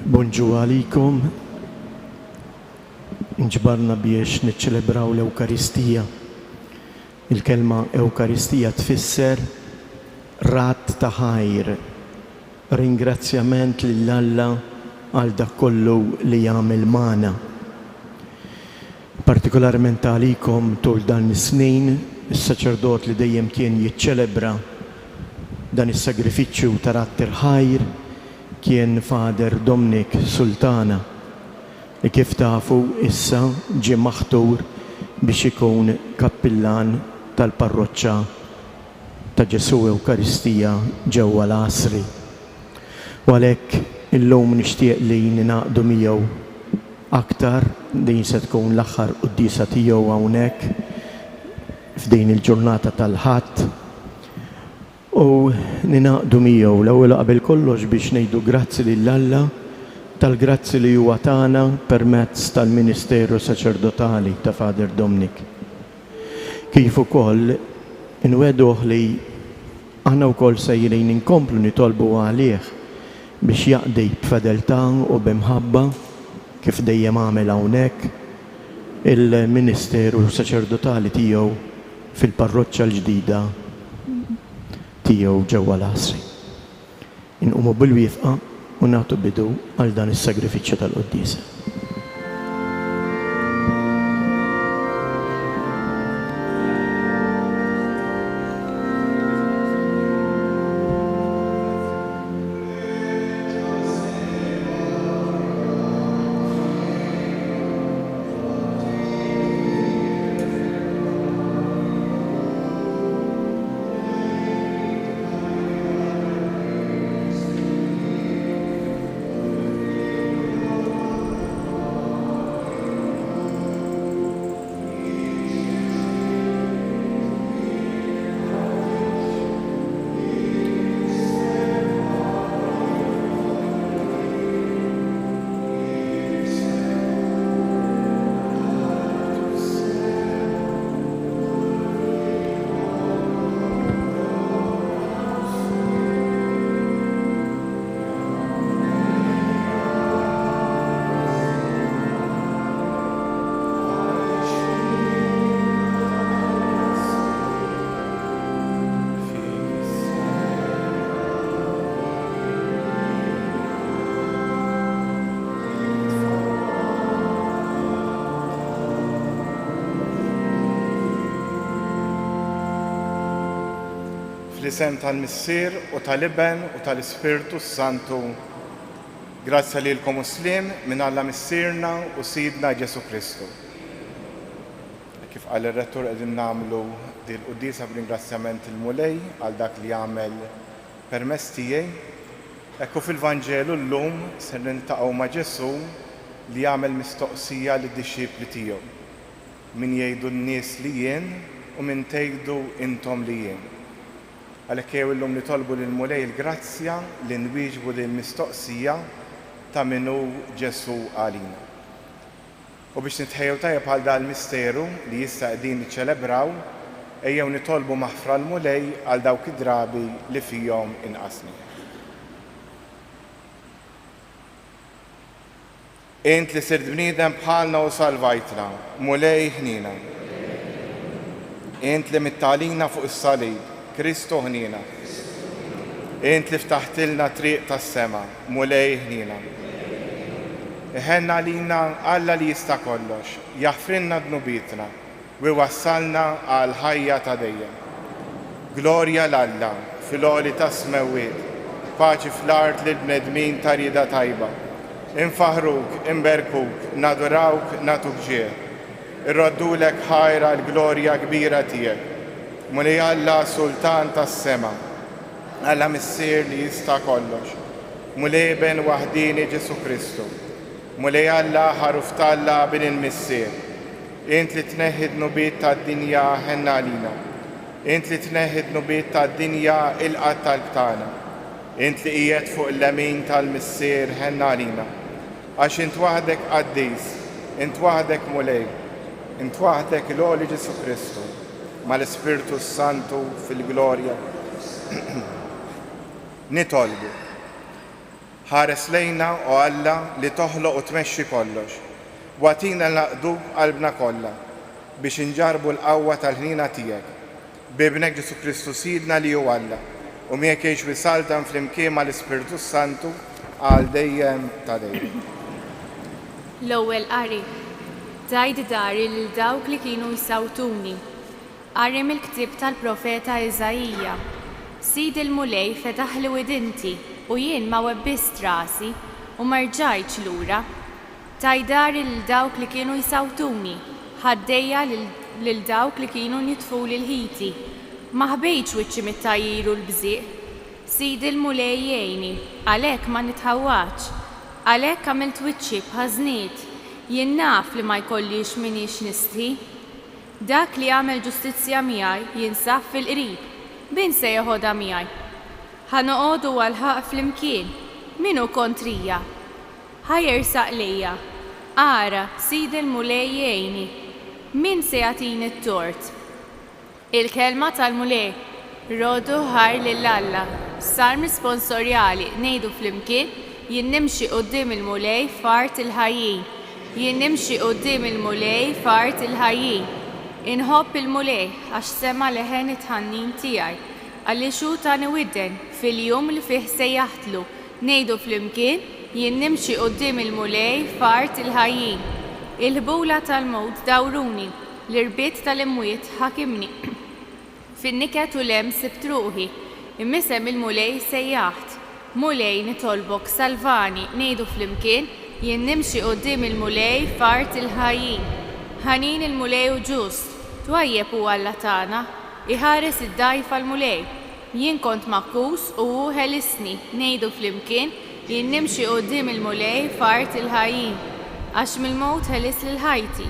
Bonġu għalikom, inġbarna biex niċċelebraw l-Ewkaristija. Il-kelma Ewkaristija tfisser rat ta' ħajr, ringrazzjament lill-Alla għal dak kollu li jagħmel magħna. Partikolarment għalikom tul dan is-snin, is-saċerdot li dejjem kien jiċċelebra dan is-sagrifiċċju ta' rat il-ħajr kien Fader Dominik Sultana, li kif tafu issa ġie maħtur biex ikun kappillan tal-parroċċa ta' Ġesu Ewkaristija ġewwa l-Asri. U għalhekk illum nixtieq li ninaqdu miegħu aktar din se tkun l-aħħar qudiesa tiegħu hawnhekk f'din il-ġurnata tal-Ħadd. U ninaqdu miegħu l-ewwel qabel kollox biex ngħidu grazzi lill-Alla tal-grazzi li huwa tagħna permezz tal-Ministeru Saċerdotali ta' Fader Dominik. Kif ukoll inweduh li aħna wkoll sejrin inkomplu nitolbu għalih biex jaqdi b'fedeltà u b'imħabba kif dejjem għamel hawnhekk il-Ministeru Saċerdotali tiegħu fil-parroċċa l-ġdida tiegħu ġewwa l-Asri. Inqumu bil-wifqa u nagħtu bidu għal dan is-sagrifiċċju tal-Quddiesa. Fl-isem tal-Missier u tal-Iben u tal-Ispirtu Santu, grazzi lilkom Muslim minn Alla Missierna u Sidna Ġesu Kristu. Kif qal ir-rettur qegħdin nagħmlu din il-quddiesa b'ringrazzjament il-Mulej għal dak li jagħmel permezz tiegħi. Ekku fil-Vanġelu llum se niltaqgħu ma' Ġesu li jagħmel mistoqsija lid-dixxipli tiegħu. Min jgħidu n-nies li jien u min tgħidu intom li jien. Għalhekk jew illum nitolbu lill-Mulej il-grazzja li nwieġbu din mistoqsija ta' minnu Ġesu għalina. U biex nitħejjew tajjeb għal dan il-misteru li issa qegħdin niċċelebraw, ejjew nitolbu maħfra l-Mulej għal dawk id-drabi li fihom inqasni. Int li sirt bniedem bħalna u salvajtna, Mulej ħnina. Int li mittalina fuq is-salib, Kristu ħnina. Int li ftaħtilna triq tas-sema, Mulej ħnina. Iħenna lina Alla li jista' kollox, jaħfrinna dnubitna u wassalna għal ħajja ta' dejjem. Glorja l-Alla fil-għoli ta' smewiet, paċi fl-art lil bnedmin ta' rieda tajba. Infaħruk, imberkuk, nadurawk, natuk ġie. Irroddulek ħajra l-glorja kbira tiegħek. Mulej Alla Sultan tas-sema, Alla Missier li jista' kollox. Mulej Ben waħdini Ġesu Kristu. Mulej Alla ħaruf talla bin il-Missier. Int li tneħħi d-nubiet tad-dinja ħenna lina. Int li tneħħi d-nubiet tad-dinja il-qatt tal-ktana. Int li qiegħed fuq il-lemin tal-Missier ħenna lina. Għax int waħdek qaddis, int waħdek Mulej, int waħdek l-għoli Ġesu Kristu. mal-Ispirtu Santu fil-glorja. Nitolbu. ħares lejna u Alla li toħloq u tmexxi kollox. Watina naqdu qalbna kollha biex inġarbu l-qawwa tal-ħnina tiegħek. Bibnek Ġesu Kristu Sidna li hu Alla u miegħek jgħix wisaltan flimkien mal-Ispiritu Santu għal dejjem ta' dejjem. L-ewwel qari. Tgħid dari lil dawk li kienu jsawtuni. Qari mill-ktieb tal-profeta Eżajija. Sid il-mulej fetaħ li widinti u jien ma webbist rasi u ma rġajtx lura. Tgħid dari lil dawk li kienu jsawtuni. Ħaddejja lil dawk li kienu nitfuli l-ħiti. Ma ħbejtx wiċċi mit-tajjir u l-bżieq. Sid il-mulej jgħinni, għalhekk ma nitħawwax. Għalhekk għamilt wiċċi b'ħażniet. Jien naf li ma jkollix minix nistħi. Dak li għamel ġustizzja miegħi jinsab fil-qrib. Bin se jeħodha miegħi. Ħanoqogħdu għall-ħaq flimkien. Min hu kontrija? Ħajersaq lejja. Ara, sid il-mulej jgħinni. Min se jagħtini t-tort? Il-kelma tal-mulej. Rodu ħar lil Alla. Sarm sponsorjali ngħidu flimkien jien nimxi quddiem il-mulej fart il-ħajjin. Jien nimxi quddiem il-mulej fart il-ħajjin. Inħobb il-mulej għax sema leħen it-ħannin tiegħi. Għaliex hu tani widden fil-jum li fih se jaħtlu. Ngħidu flimkien jien nimxi quddiem il-mulej fart il-ħajjin. Il-ħbula tal-mowt dawruni, l-irbiet tal-imwiet ħakimni. Fin-niket u lem sibt ruħi, immisem il-mulej sejjaħt. Mulej nitolbok salvani, ngħidu flimkien jien nimxi quddiem il-mulej fart il-ħajjin. Ħanin il-mulej u ġust, twajjeb u Alla tagħna, iħares id-dajfa l-mulej. Jien kont makkus u hu ħelisni, ngħidu flimkien jien nimxi quddiem il-mulej fart il-ħajjin. Għax mill-mowt ħelis lil-ħajti,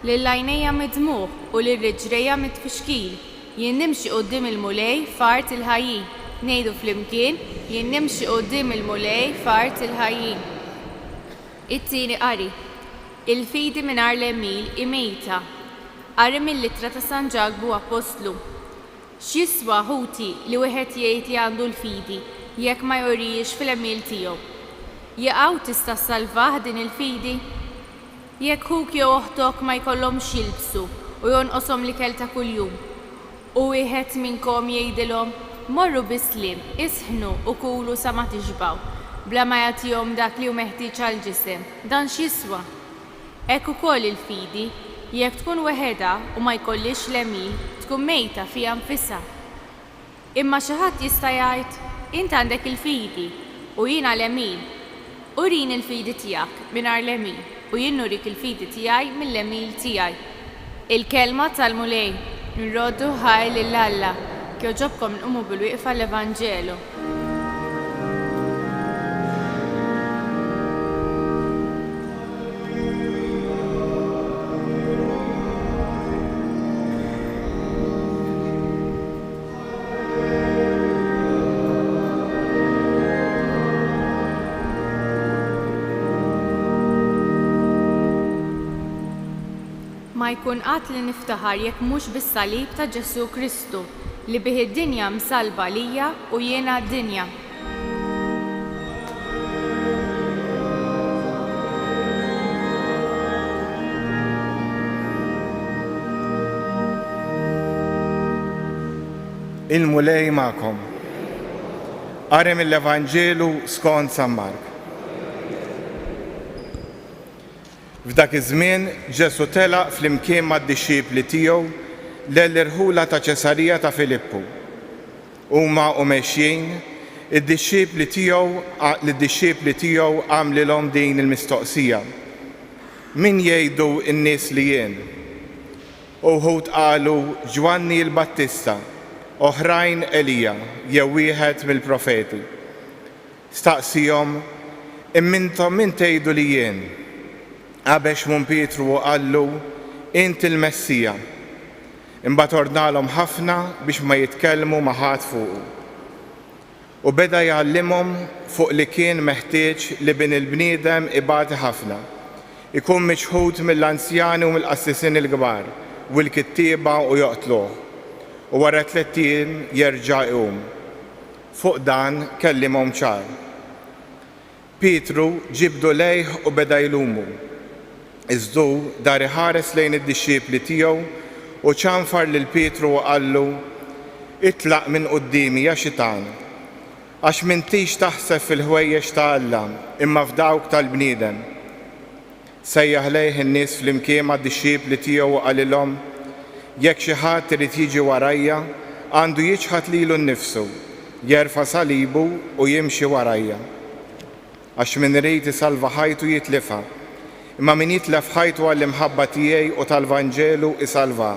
lil-għajnejja mid-dmuħ u lil-riġrejja mid-tfixkil. Jien nimxi quddiem il-mulej fart il-ħajjin. Ngħidu flimkien jien nimxi quddiem il-mulej fart il-ħajjin. It-tieni qari. Il-fidi mingħajr l-Emil imejta. Qari mill-Littra ta' San Ġagbu Apostlu. X'jiswa ħuti li wieħed jgħid li għandu l-fidi jekk ma jurrijiex fil-Emil tiegħu. Jaqgħu tista' ssalvah din il-fidi? Jekk huk jew oħtok ma jkollhomx jilbsu u jonqoshom l-ikel ta' kuljum. U wieħed minnkom jgħidilhom morru bislim, isħnu u kulu sa ma tixbaw, bla ma jagħtihom dak li hu meħtieġ għall-ġisem. Dan x'jiswa? Hekk ukoll il-fidi, jekk tkun weħedha u ma jkollix l-Emil, tkun mejta fiha nfisha. Imma xi ħadd jista' jgħid, int għandek il-fidi u jiena l-Emil. Urin il-fidi tiegħek mingħajr l-Emil u jien nurik il-fidi tiegħi mill-Emil tiegħi. Il-kelma tal-mulej. Nroddu ħaj lil Alla. Kjoġobkom nqumu bil-wieqfa l-Evanġelu. Ma jkun qatt li niftaħar jekk mhux bis-salib ta' Ġesu Kristu li bih id-dinja msalba lija u jiena d-dinja. Il-mulej magħkom. Qari mill-Evanġelu skont San Mark. F'dak iż-żmien Ġesu telaq flimkien mad-dixxiepli tiegħu l-irħula ta' Ċesarija ta' Filippu. Huma u mexjin, id-dixxiepli tiegħu għamlilhom din il-mistoqsija. Min jgħidu n-nies li jien? Uħud qalu Ġwanni l-Battista, oħrajn Elija, jew wieħed mill-profeti. Staqsihom, immintom min tgħidu li jien? Qabex mun Pietru qallu, inti l-Messija. Imbagħad ordnalhom ħafna biex ma jitkellmu ma' ħadd fuqu. U beda jgħallimhom fuq li kien meħtieġ li bin il-bniedem ibati ħafna, ikun miċħud mill-anzjani u mill-qassisin il-kbar u l-kittieba u joqtluh. U wara 3 ijiem jerġa' jqum. Fuq dan kellimhom ċar. Pietru ġibdu lejh u beda jlumu. Iżdu dar iħares lejn id-dixxiepli tiegħu u ċanfar lil Pietru u qallu: Itlaq minn qudiemi ja xitan, għax m'intix taħseb fil-ħwejjeġ ta' Alla imma f'dawk tal-bniedem. Sejjaħ lejh in-nies flimkien mad-dixxiepli tiegħu u qalilhom: Jekk xi ħadd irid jiġi warajja, għandu jiġħad lilu nnifsu, jerfa' salibu u jimxi warajja. Għax min irid isalva ħajtu jitlifha, imma min jitlef ħajtu għall-imħabba tiegħi u tal-Vanġelu isalvha.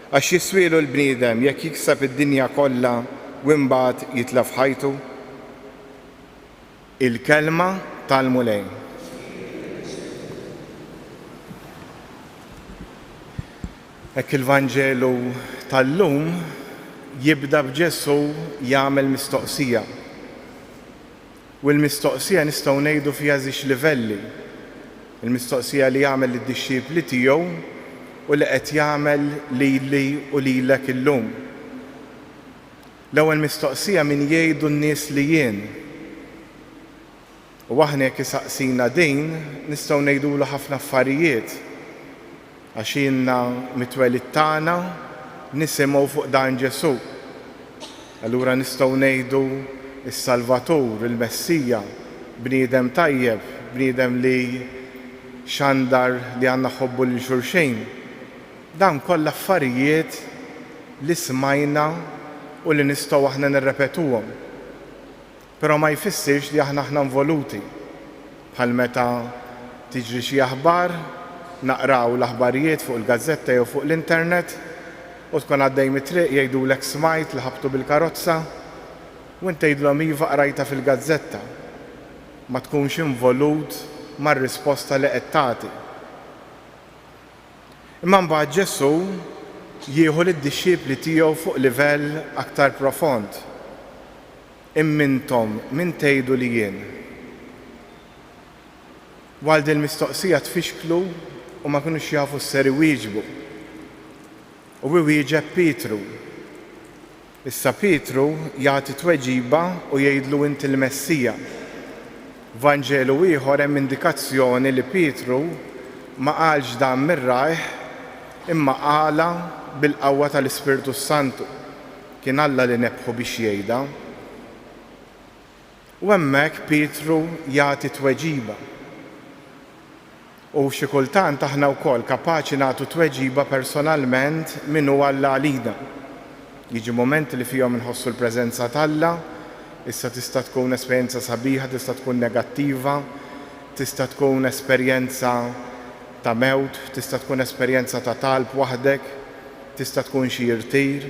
Għax jiswielu l-bniedem jekk jikseb id-dinja kollha u mbagħad jitlef ħajtu. Il-kelma tal-mulej. Hekk il-Vanġelu tal-lum jibda b'Ġesu jagħmel mistoqsija. U l-mistoqsija nistgħu ngħidu fiha żewġ livelli. Il-mistoqsija li jagħmel lid-dixxiepli tiegħu u li qed jagħmel lili u lilek illum. L-ewwel mistoqsija min jgħidu n-nies li jien. U aħna jekk isaqsina din nistgħu ngħidulu ħafna affarijiet. Għax jiena mitwelid tagħna nisimgħu fuq dan Ġesu. Allura nistgħu ngħidu is-Salvatur, il-Messija, bniedem tajjeb, bniedem li xandar li għandna ħobbu lil xulxejn. Dan kollha affarijiet li smajna u li nistgħu aħna nirrepetuhom. Però ma jfissirx li aħna involuti. Bħal meta tiġri xi aħbar, naqraw l-aħbarijiet fuq il-gazzetta jew fuq l-internet u tkun għaddej mit-triq jgħidulek smajt li ħabtu bil-karozza u inti jgħidulhom iva qrajta fil-gazzetta. Ma tkunx involut mar-risposta li qed tagħti. Imma mbagħad Ġesu jieħu lid-dixxiepli tiegħu fuq livell aktar profond. Immintom min tgħidu li jien. Waldi l-mistoqsija tfixklu u ma kinux jafu s-ser iwieġbu. U iwieġeb Pietru. Issa Pietru jagħti tweġiba u jgħidlu inti l-Messija. Vanġelu ieħor hemm indikazzjoni li Pietru ma qalx dan mir-rajħ imma qala bil-qawwa tal-Ispiritu Santu. Kien Alla li nebħu biex jgħidha. U hemmhekk Pietru jagħti tweġiba. U xi kultant aħna wkoll kapaċi nagħtu tweġiba personalment min huwa Alla għalina. Jiġi momenti li fihom inħossu l-preżenza t'Alla, issa tista' tkun esperjenza sabiħa, tista' tkun negattiva, tista' tkun esperjenza ta' mewt, tista' tkun esperjenza ta' talb waħdek, tista' tkun xi irtir,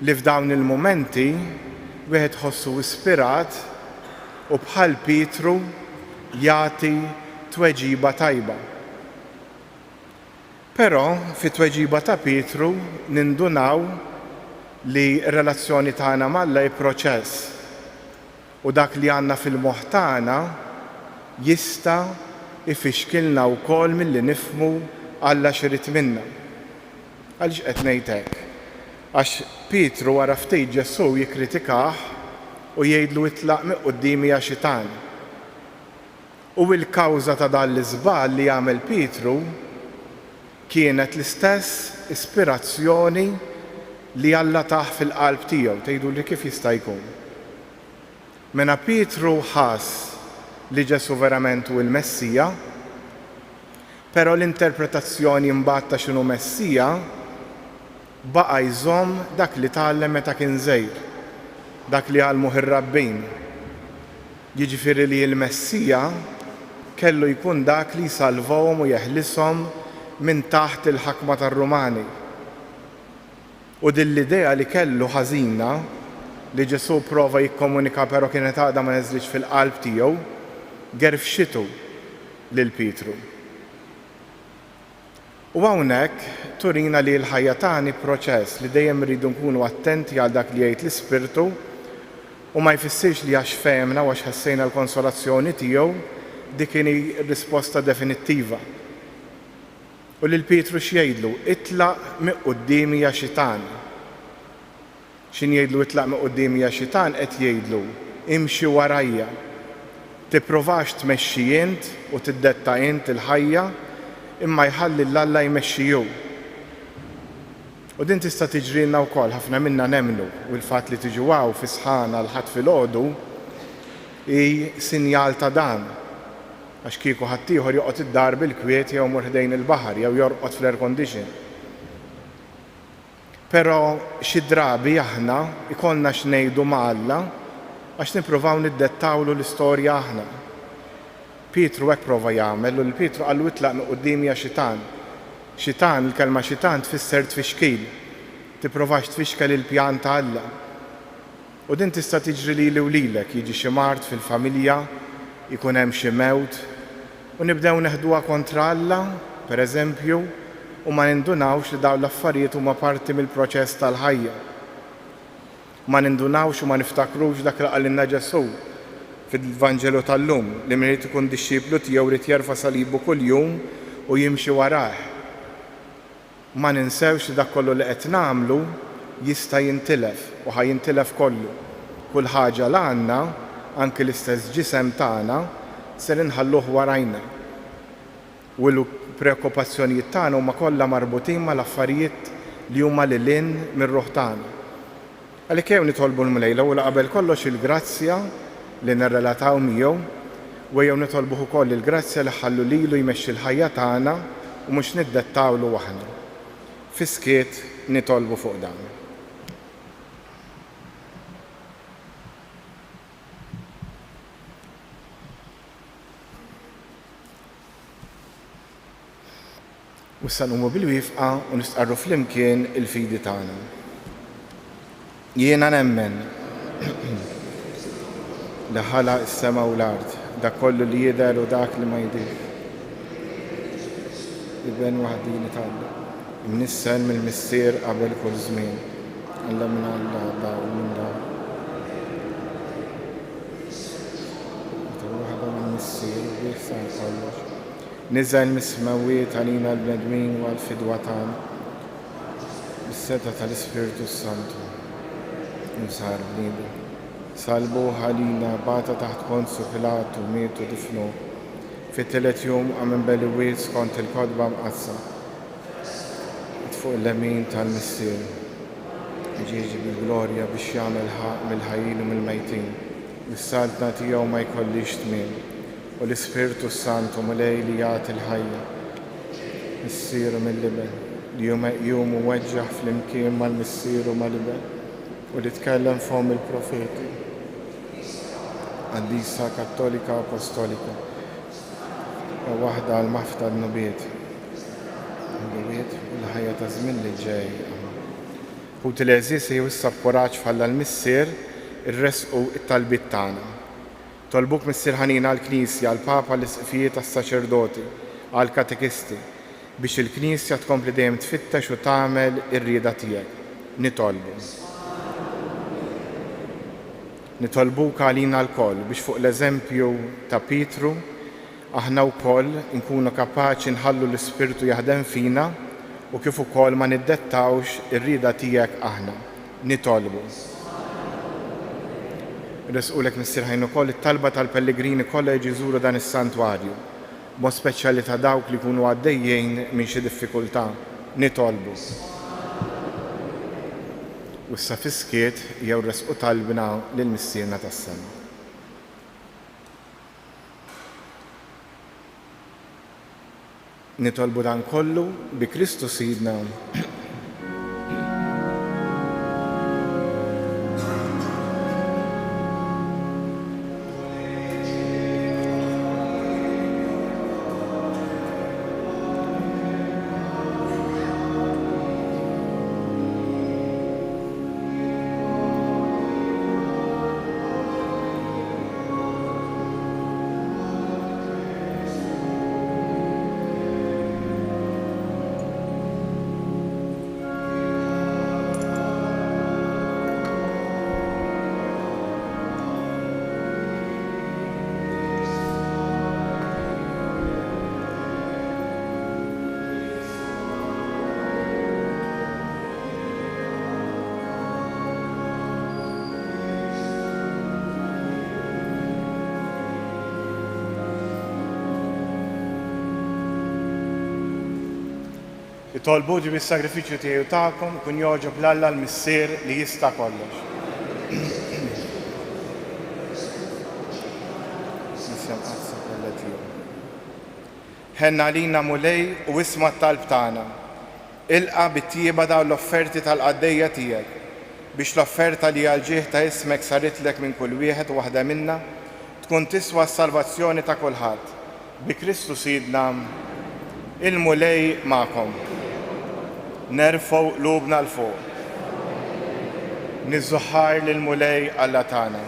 li f'dawn il-momenti wieħed ħossu ispirat u bħal Pietru jagħti tweġiba tajba. Però fit-tweġiba ta' Pietru nindunaw li r-relazzjoni tagħna mal-Alla hi proċess u dak li għandna fil-moħħ tagħna jista' ifixkilna wkoll milli nifhmu Alla x'irid minna. Għaliex qed ngħid hekk? Għax Pietru wara ftit Ġesu jikkritikah u jgħidlu itlaq minn qudiemi ja xitan. U l-kawża ta' dan l-iżbal li jagħmel Pietru kienet l-istess ispirazzjoni li Alla taħ fil-qalb tiegħu, tgħidu li kif jista' jkun. Mena Pietru ħass li Ġesu verament hu l-Messija, però l-interpretazzjoni mbagħad ta' x'inhu Messija baqa' jżomm dak li tgħallem meta kien żgħir, dak li għallmuh ir-rabbin. Jiġifieri li l-Messija kellu jkun dak li jsalvahom u jeħlishom minn taħt il-ħakma tar-Rumani. U din l-idea li kellu ħażina li Ġesu prova jikkomunika però kienet għadha ma neżlitx fil-qalb tiegħu, gerfxitu lil Pietru. U hawnhekk turina li l-ħajja tagħna proċess li dejjem rridu nkunu attenti għal dak li jgħid l-Ispirtu u ma jfissirx li għax fehmna u għax ħassejna l-konsolazzjoni tiegħu dik kien risposta definittiva. U lil Pietru x'jgħidlu? Itlaq minn qudiemi ja xitan. X'in jgħidlu itlaq minn qudiemi ja xitan qed jgħidlu imxi warajja. tipprovax tmexxi int u tiddetta int il-ħajja imma jħalli l-Alla jmexxiju. U din tista' tiġrilna wkoll ħafna minna nemmnu u l-fatt li tiġu għaw fi sħana l-ħadd filgħodu hi sinjal ta' dan. Għax kieku ħadd ieħor joqgħod id-dar bil-kwiet jew mur ħdejn il-baħar jew jorqod fl-air condition. Però xi drabi aħna ikollna x'ngħidu ma' Alla għax nippruvaw niddettawlu l-istorja aħna. Pietru hekk prova jagħmel u l-Pietru qallu itlaq minn quddiem ja xitan. Xitan, il-kelma xitan tfisser tfixkil. Tipprovax tfixkel il-pjan ta' Alla. U din tista' tiġri lili u lilek, jiġi xi mart fil-familja, ikun hemm xi mewt, u nibdew neħduha kontra Alla, pereżempju, u ma nindunawx li dawn l-affarijiet huma parti mill-proċess tal-ħajja. Ma nindunawx u ma niftakrux dak li qalilna Ġesu fil-Vanġelu tal-lum li min irid ikun dixxiplu tiegħu rid jerfa' salibu kuljum u jimxi warah. Ma ninsewx li dak kollu li qed nagħmlu jista' jintilef u ħajintilef kollu. Kull ħaġa li għandna, anke l-istess ġisem tagħna, ser inħalluh warajna. U l-preokkupazzjonijiet tagħna huma kollha marbutin mal-affarijiet li huma lilin mir-ruħ tagħna. Għalhekk jew nitolbu l-mlejla u qabel kollox il-grazzja li nirrelataw miegħu u jew nitolbu ukoll il-grazzja li ħallu lilu jmexxi l-ħajja tagħna u mhux niddettawlu aħna. Fiskiet nitolbu fuq dan. U issa nqumu bil-wifqa u nistqarru flimkien il-fidi tagħna. Jiena nemmen li ħalaq is-sema u l-art, dak kollu li jidher u dak li ma jidhirx. Il-ben waħdini tagħna. Imnissen mill-missier qabel kull żmien. Alla minn Alla daw minn daw. Waħda mill-missier u jihsan kollox. Niżel mis-smawiet għalina l-bnedmin u għal-fidwa tagħna. Bis-seta tal-Ispiritu Santu. Msar bnidu. Salbu ħalina bata taħt Ponzu Pilatu mietu difnu. Fit-telet jum għamen beliwiet skont il-kodba mqassa. Fuq l-lemin tal-missier. Ġieġi bil-glorja biex jagħmel ħaq mill-ħajjin u mill-mejtin. Is-saltna tiegħu ma jkollix tmiem. U l-Ispiritu Santu mulej li jagħti l-ħajja. Missieru mill-liben. Li jum weġġaħ fl-imkien mal-missieru mal-liben. U li tkellem fhom il-profeti. Qaddisa Kattolika Apostolika. U waħda għal-mafta n-nubiet. N-nubiet u l-ħajja ta' żmien li ġej. U t-leżis jwissab kuraġġ falla l-missier irresqu it-talbit tagħna. Tolbuk missier ħanina għall-Knisja, għall-Papa, l-isqifijiet tas-saċerdoti, għall-katekisti biex il-Knisja tkompli dejjem tfittex u tagħmel ir-rieda tiegħek. Nitolbu. Nitolbuk għalina l-koll biex fuq l-eżempju ta' Pietru aħna wkoll nkunu kapaċi nħallu l-Ispirtu jaħdem fina u kif ukoll ma niddettawx ir-rieda tiegħek aħna. Nitolbu. Resqulek missier ħajn ukoll it-talba tal-pellegrini kollha jiġu jżuru dan is-santwarju, mod speċjali ta' dawk li jkunu għaddejjin minn xi diffikultà. Nitolbu. U issa fiskiet jew resqu talbna lill-missierna tas-sema. Nitolbu dan kollu bi Kristu Sidna. Itolbu ġi bis-sagrifiċċju tiegħi u tagħkom kun joġob l-Alla l-Missier li jista' kollox. Ħenna għalina mulej u isma' t-talb tagħna. Ilqa' bit-tjieba dawn l-offerti tal-qaddejja tiegħek biex l-offerta li għal-ġieħ ta' ismek saritlek minn kull wieħed u waħda minna tkun tiswa s-salvazzjoni ta' kulħadd. Bi Kristu Sidna, il-mulej magħkom. Nerfgħu qlubna l fuq. Niżżuħħar lill-mulej Alla tagħna.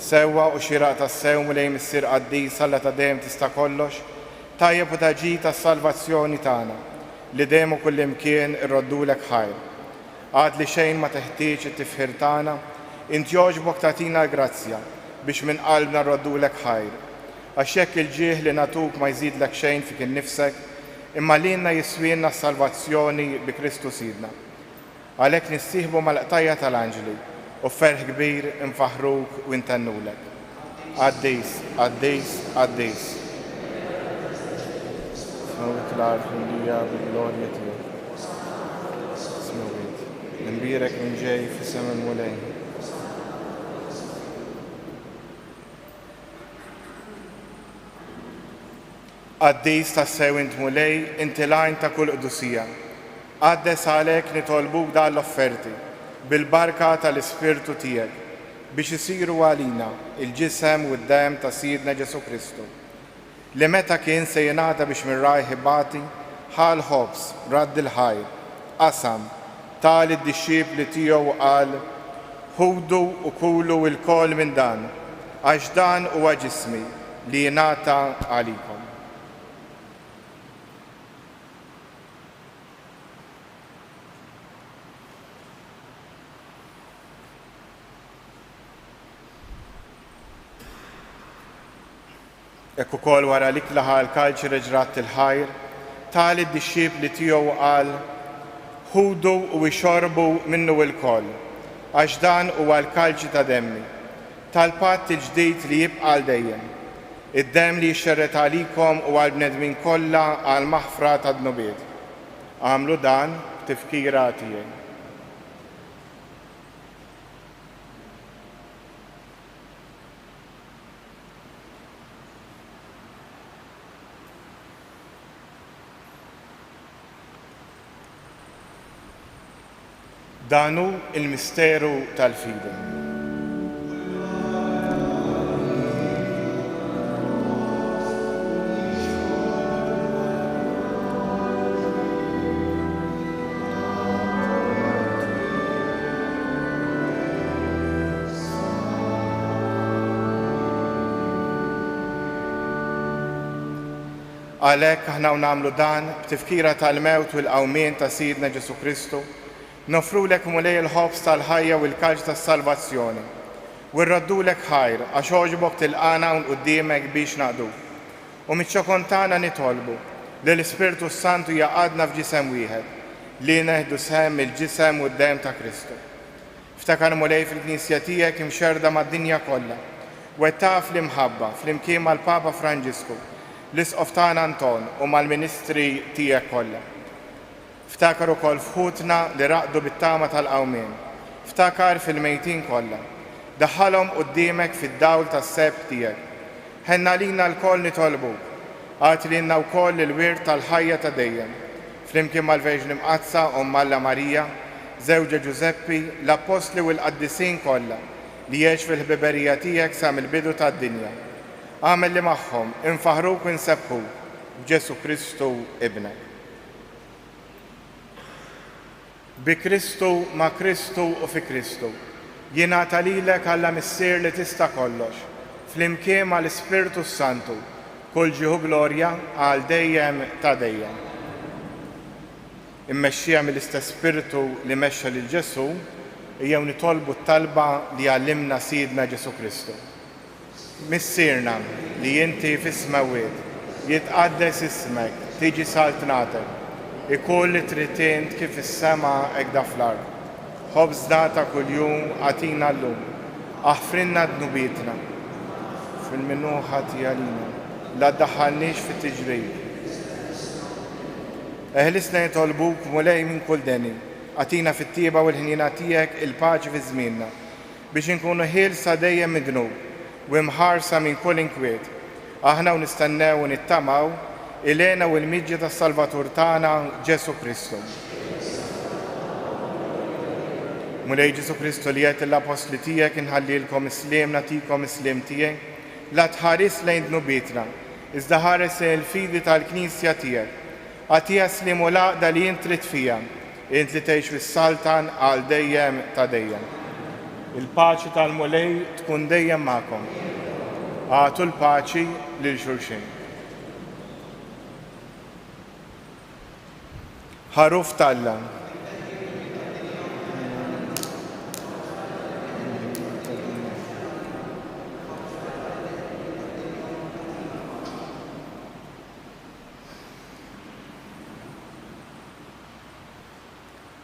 Sewwa u xieraq tas-sew mulej Missier Qaddis Alla ta' dejjem tista' kollox, tajjeb u taġi tas-salvazzjoni tagħna li dejjem u kullimkien irroddulek ħajr. Għad li xejn ma teħtieġ it-tifħir tagħna, int jogħġbok tagħtina l-grazzja biex minn qalbna rroddulek ħajr. Għax hekk il-ġieħ li natuk ma jżidlek xejn fik innifsek, imma lilna jiswienna s-salvazzjoni bi Kristu Sidna. Għalhekk nissieħbu mal-qtajja tal-Anġli u ferħ kbir infaħruk u intennulek. Qaddis, Qaddis, Qaddis. Smawit l-arf l-lija bil-glorja tiegħek. Smawit. Nbirek minn ġej fis-sem il-mulej. Qaddis tas-sew int mulej, inti l-għajn ta' kull qdusija. Qaddes għalhekk nitolbuk dan l-offerti bil-barka tal-Ispirtu tiegħek biex isiru għalina il-ġisem u d-dem ta' Sidna Ġesu Kristu. Li meta kien se jingħata biex minn rajh ibati, ħal ħobs, radd il-ħajr, qasam, tal id-dixxiepli tiegħu qal, ħudu u kulu l-kol minn dan, għax dan huwa ġismi li jingħata għalikom. Ekk ukoll wara li klaħa l-kalċi reġrat il-ħajr, tal id-dixxiepli tiegħu qal, ħudu u jxorbu minnu l-koll, għax dan huwa l-kalċi ta' demmi, tal-patt il-ġdid li jibqa' l dejjem. Id-demm li jxerret għalikom u għall-bnedmin kollha għal maħfra ta' dnubiet. Għamlu dan b'tifkira tiegħi. Danu il-misteru tal-fide. Għalhekk aħna nagħmlu dan b'tifkira tal-mewt u l-qawmien ta' Sidna Ġesu Kristu, nofrulek mulej il-ħobs tal-ħajja u l-kalġ tas-salvazzjoni u rroddulek ħajr għax ogħġbok tilqana hawn quddiemek biex naqduk. U miċ-ċokon tagħna nitolbu li l-Ispirtu Santu jaqgħadna f'ġisem wieħed li neħdu sehem il-ġisem u d-dem ta' Kristu. Ftakar mulej fil-Knisja tiegħek imxerda mad-dinja kollha u taf l-imħabba flimkien mal-Papa Franġisku, l-Isqof tagħna Anton u mal-Ministri tiegħek kollha. Ftakar ukoll fħutna li raqdu bit-tama tal-qawmien. Ftakar fil-mejtin kollha. Daħħalhom quddiemek fid-dawl tas-seb tiegħek. Ħenna lina l-koll nitolbuk. Għati lilna wkoll il-wirt tal-ħajja ta' dejjem. Flimkien mal-Verġni Mqazza Omm Alla Marija, żewġa Ġuseppi, l-Apostli u l-Qaddisin kollha li jgħix fil-ħbiberija tiegħek sa mill-bidu tad-dinja. Għamel li magħhom infaħruk u nsebbħuk b'Ġesu Kristu Ibnek. Bi Kristu, ma' Kristu u fi Kristu. Jingħata lilek Alla Missier li tista' kollox, flimkien mal-Ispirtu Santu, kull ġieħu glorja għal dejjem ta' dejjem. Immexxija mill-istess Spiritu li mexxa lil Ġesu, jew nitolbu t-talba li għallimna Sidna Ġesu Kristu. Missierna li inti fis-smawiet, jitqaddes ismek, tiġi saltnatek, ikoll li tritint kif is-sema hekk da fl-ard. Ħobżna ta' kuljum għatina llum, aħfrinna dnubietna fil-minuħa tiegħek la ddaħħalniex fit-tiġrid. Eħlisna jitolbuk mulej minn kull deni, għatina fit-tieba u l-ħnina tijek il-paċi fi żmienna, biex inkunu ħielsa dejjem mid-dnub u imħarsa minn kull inkwiet. Aħna u nistennew u nittamaw ilena u l-miġġa tas-Salvatur tagħna Ġesu Kristu. Mulej Ġesu Kristu li qed l-apostli tiegħek inħallilkom isliem nagħtikom isliem tiegħek, la tħares lejn dnubietna, iżda ħares il-fidi tal-Knisja tiegħek. Għatija slim u laqda li jint trid fija, jint li tgħix fis-Saltan għal dejjem ta' dejjem. Il-paċi tal-mulej tkun dejjem magħkom. Għatu l-paċi lil xulxin. Ħaruf tal-Alla.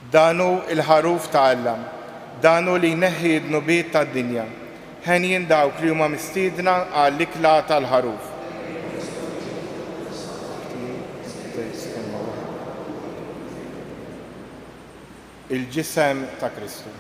Danu il-ħaruf ta' Alla, danu li jneħħi d-nubiet tad-dinja, ħenjin dawk li huma mistiedna għall-ikla tal-ħaruf. Il-ġisem ta' Kristu.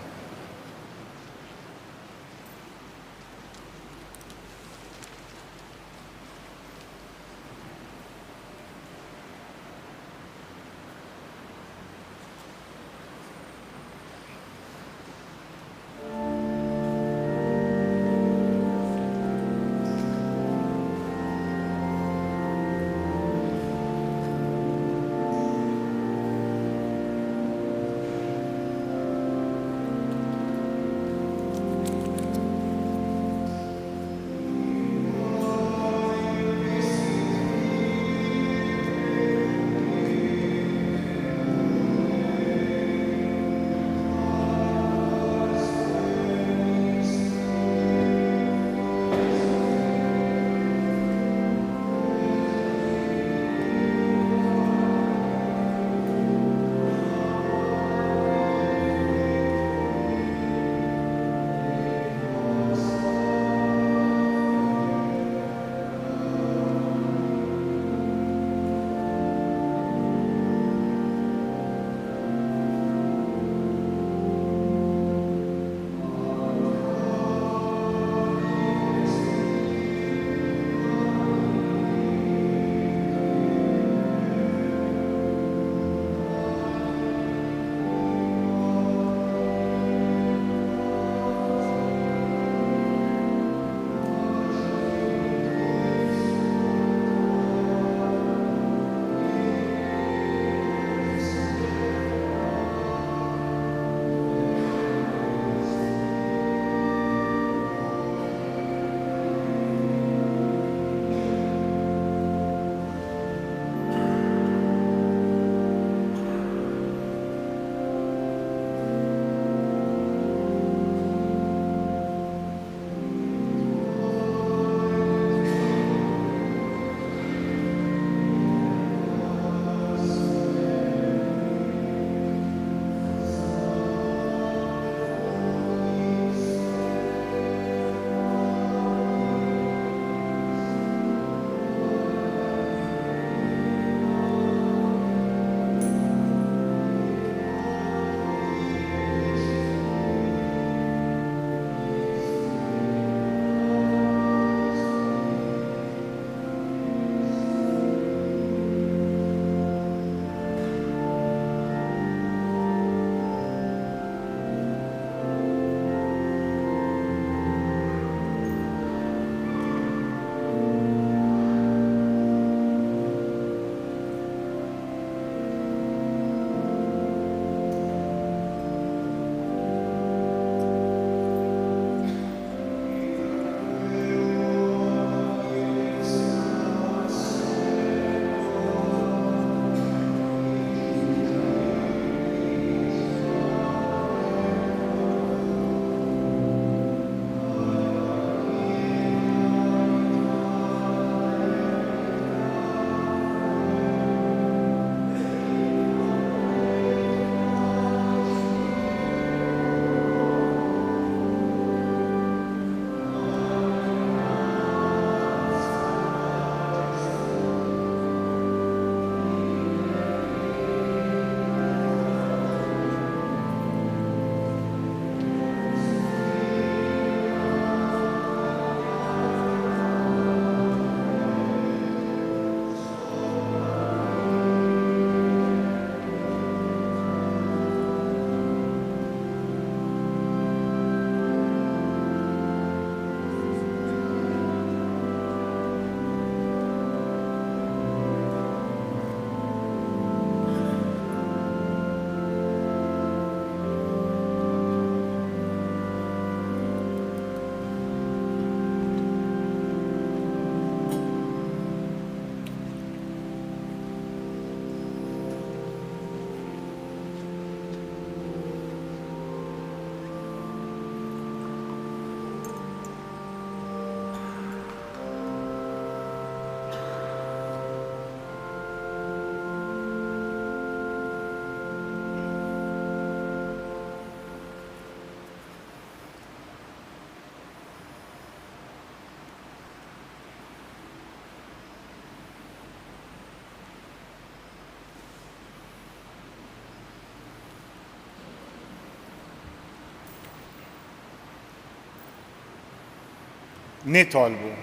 nitolbu.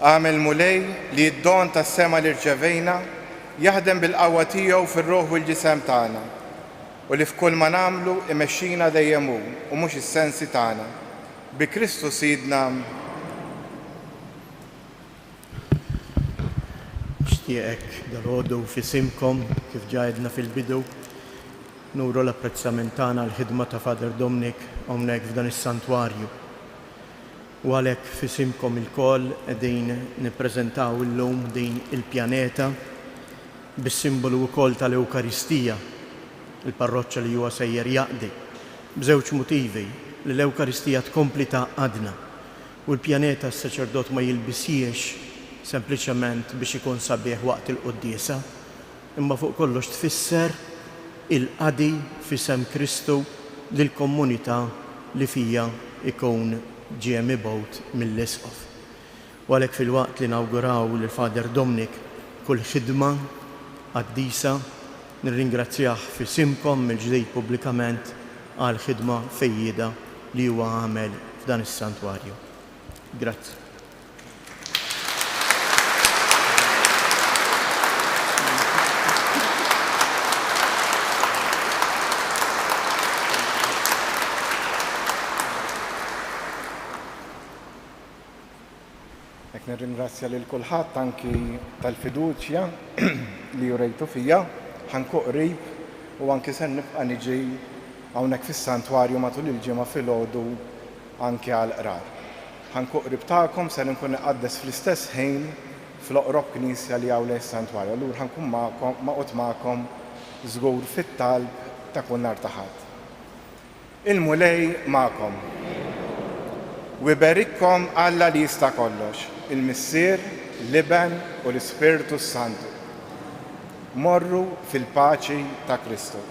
Għamel mulej li d-don tas-sema li rċevejna jaħdem bil-qawwa tiegħu fir-ruħ u l-ġisem tagħna u li f'kull ma nagħmlu imexxina dejjem hu u mhux is-sensi tagħna. Bi Kristu Sidna. Nixtieqek dal-għodu f'isimkom kif ġajedna fil-bidu nuru l-apprezzament tagħna l-ħidma ta' Father Dominic hawnhekk f'dan is-santwarju. U għalhekk f'isimkom il-koll qegħdin nippreżentaw illum din il-pjaneta bis-simbolu wkoll tal-Ewkaristija, il-parroċċa li huwa sejjer jaqdi, b'żewġ motivi li l-Ewkaristija tkompli tgħaqqadna u l-pjaneta s-saċerdot ma jilbisiex sempliċement biex ikun sabiħ waqt il-quddiesa, imma fuq kollox tfisser il-qadi f'isem Kristu lill-komunità li fija ikun ġie mibgħut mill-isqof. U għalhekk fil-waqt li nawguraw lil Father Dominic kull ħidma qaddisa nirringrazzjah f'isimkom mill-ġdid pubblikament għal ħidma fejjida li huwa għamel f'dan is-santwarju. Grazzi. Nirringrazzja lil kulħadd anki tal-fiduċja li jurejtu fija, ħanku qrib u anki se nibqa' niġi hawnhekk fis-santwarju matul il-ġimgħa filgħodu anki għal qrar. Ħanku qrib tagħkom se nkun iqaddes fl-istess ħin fl-oqrob knisja li hawn is-santwarju. Allura ħankun maqgħod magħkom żgur fit-talb ta' kull nhar ta' Ħadd. Il-mulej magħkom. U iberikkom Alla li jista' kollox, il-Missier, l-Iben u l-Ispiritu Santu. Morru fil-paċi ta' Kristu.